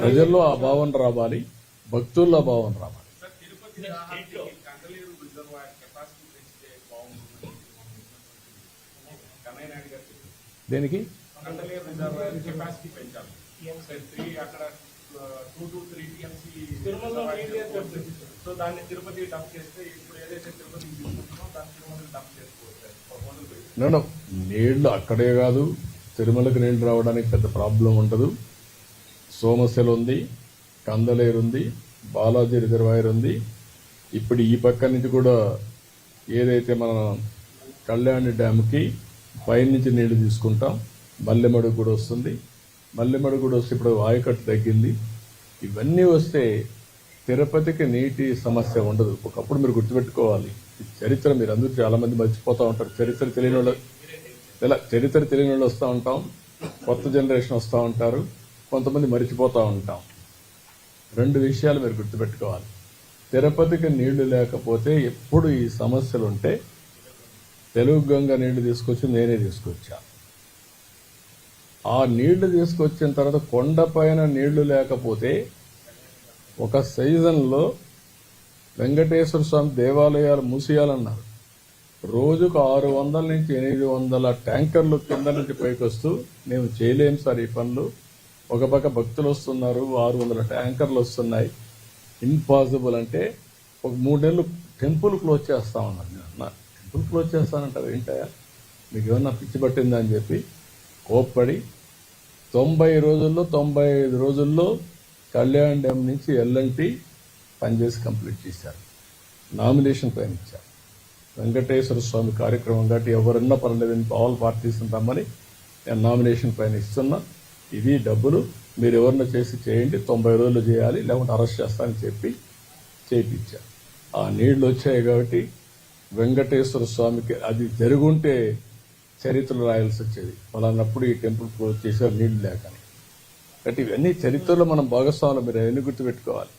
ప్రజల్లో ఆ భావన రావాలి, భక్తుల్లో ఆ భావన రావాలి. దేనికి కెపాసిటీ పెంచాలి. అక్కడ 2 to 3 TMC సో దాన్ని తిరుపతి డంప్ చేస్తే ఇప్పుడు ఏదైతే తిరుపతి తీసుకుంటున్నామో దాన్ని తిరుమలకి డంప్ చేసుకోవచ్చు. నీళ్లు అక్కడే కాదు, తిరుమలకి నీళ్లు రావడానికి పెద్ద ప్రాబ్లం ఉండదు. సోమశిల ఉంది, కందలేరు ఉంది, బాలాజీ రిజర్వాయర్ ఉంది. ఇప్పుడు ఈ పక్క నుంచి కూడా ఏదైతే మన కళ్యాణి డ్యామ్కి పైనుంచి నీళ్లు తీసుకుంటాం. మల్లెమడుగు కూడా వస్తుంది. మల్లెమడుగు కూడా వస్తే ఇప్పుడు ఆయకట్టు తగ్గింది. ఇవన్నీ వస్తే తిరుపతికి నీటి సమస్య ఉండదు. ఒకప్పుడు మీరు గుర్తుపెట్టుకోవాలి, చరిత్ర మీరు అందరూ చాలా మంది మర్చిపోతూ ఉంటారు. చరిత్ర తెలియని వాళ్ళు వస్తూ ఉంటాం, కొత్త జనరేషన్ వస్తూ ఉంటారు, కొంతమంది మర్చిపోతూ ఉంటాం. 2 విషయాలు మీరు గుర్తుపెట్టుకోవాలి. తిరుపతికి నీళ్లు లేకపోతే ఎప్పుడు ఈ సమస్యలు ఉంటే తెలుగు గంగ నీళ్లు తీసుకొచ్చి నేనే తీసుకొచ్చా. ఆ నీళ్లు తీసుకొచ్చిన తర్వాత కొండపైన నీళ్లు లేకపోతే ఒక సీజన్లో వెంకటేశ్వర స్వామి దేవాలయాలు మూసేయాలన్నారు. రోజుకు 600 నుంచి 800 ట్యాంకర్లు కింద నుంచి పైకి వస్తూ మేము చేయలేం సార్ ఈ పనులు, ఒక పక్క భక్తులు వస్తున్నారు, 600 ట్యాంకర్లు వస్తున్నాయి, ఇంపాసిబుల్ అంటే ఒక 3 నెలలు టెంపుల్ క్లోజ్ చేస్తామన్నారు. టెంపుల్ క్లోజ్ చేస్తానంటారు ఏంటయ్యా, మీకు ఏమన్నా పిచ్చి పట్టిందా అని చెప్పి కోప్పడి 90 రోజుల్లో 95 రోజుల్లో కళ్యాణ్ డ్యామ్ నుంచి ఎల్ఎన్టీ పనిచేసి కంప్లీట్ చేశారు. నామినేషన్ పైన ఇచ్చారు. వెంకటేశ్వర స్వామి కార్యక్రమం కాబట్టి ఎవరన్నా పర్లేదని ఆల్ పార్టీస్ రమ్మని నేను నామినేషన్ పైన ఇస్తున్నా. ఇది డబ్బులు మీరు ఎవరన్నా చేసి చేయండి, 90 రోజులు చేయాలి, లేకుంటే అరెస్ట్ చేస్తానని చెప్పి చేయించారు. ఆ నీళ్లు వచ్చాయి కాబట్టి వెంకటేశ్వర స్వామికి అది జరుగుంటే చరిత్రలు రాయాల్సి వచ్చేది. వాళ్ళన్నప్పుడు ఈ టెంపుల్ క్లోజ్ చేశారు నీళ్లు లేకని. కాబట్టి ఇవన్నీ చరిత్రలో మనం భాగస్వాములు, మీరు అవన్నీ గుర్తుపెట్టుకోవాలి.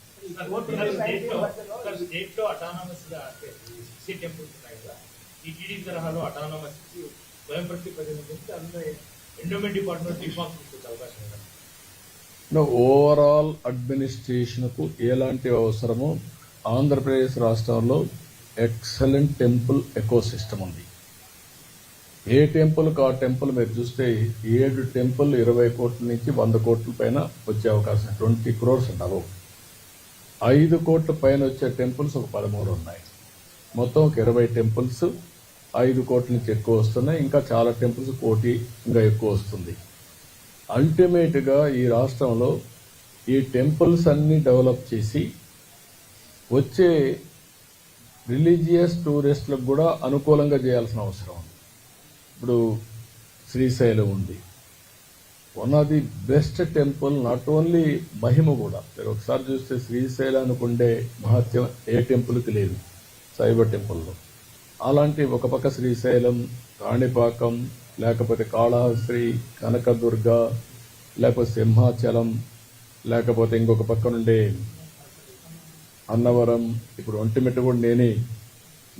ఓవరాల్ అడ్మినిస్ట్రేషన్ కు ఎలాంటి అవసరమో ఆంధ్రప్రదేశ్ రాష్ట్రంలో ఎక్సలెంట్ టెంపుల్ ఎకో సిస్టమ్ ఉంది. ఏ టెంపుల్కి ఆ టెంపుల్ మీరు చూస్తే 7 టెంపుల్ 20 కోట్ల నుంచి 100 కోట్ల పైన వచ్చే అవకాశం, 20 crores ఉండవు. 5 కోట్ల పైన వచ్చే టెంపుల్స్ ఒక 13 ఉన్నాయి. మొత్తం ఒక 20 టెంపుల్స్ 5 కోట్ల నుంచి ఎక్కువ వస్తున్నాయి. ఇంకా చాలా టెంపుల్స్ 1 కోటి ఇంకా ఎక్కువ వస్తుంది. అల్టిమేట్గా ఈ రాష్ట్రంలో ఈ టెంపుల్స్ అన్ని డెవలప్ చేసి వచ్చే రిలీజియస్ టూరిస్టులకు కూడా అనుకూలంగా చేయాల్సిన అవసరం ఉంది. ఇప్పుడు శ్రీశైలం ఉంది, one of the best temple, not only మహిమ కూడా. మీరు ఒకసారి చూస్తే శ్రీశైలానికి ఉండే మహత్యం ఏ టెంపుల్కి లేదు శైవ టెంపుల్లో. అలాంటి ఒక పక్క శ్రీశైలం, కాణిపాకం, లేకపోతే కాళహస్తి, కనకదుర్గ, లేకపోతే సింహాచలం, లేకపోతే ఇంకొక పక్క నుండే అన్నవరం, ఇప్పుడు ఒంటిమిట్ట కూడా నేనే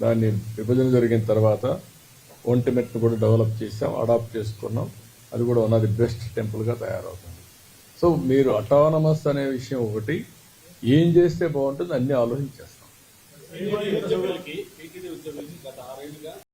దాన్ని విభజన జరిగిన తర్వాత ఒంటిమిట్ట కూడా డెవలప్ చేసాం, అడాప్ట్ చేసుకున్నాం. అది కూడా వన్ ఆఫ్ ది బెస్ట్ టెంపుల్గా తయారవుతుంది. సో మీరు అటానమస్ అనే విషయం ఒకటి, ఏం చేస్తే బాగుంటుంది అన్ని ఆలోచించేస్తాం.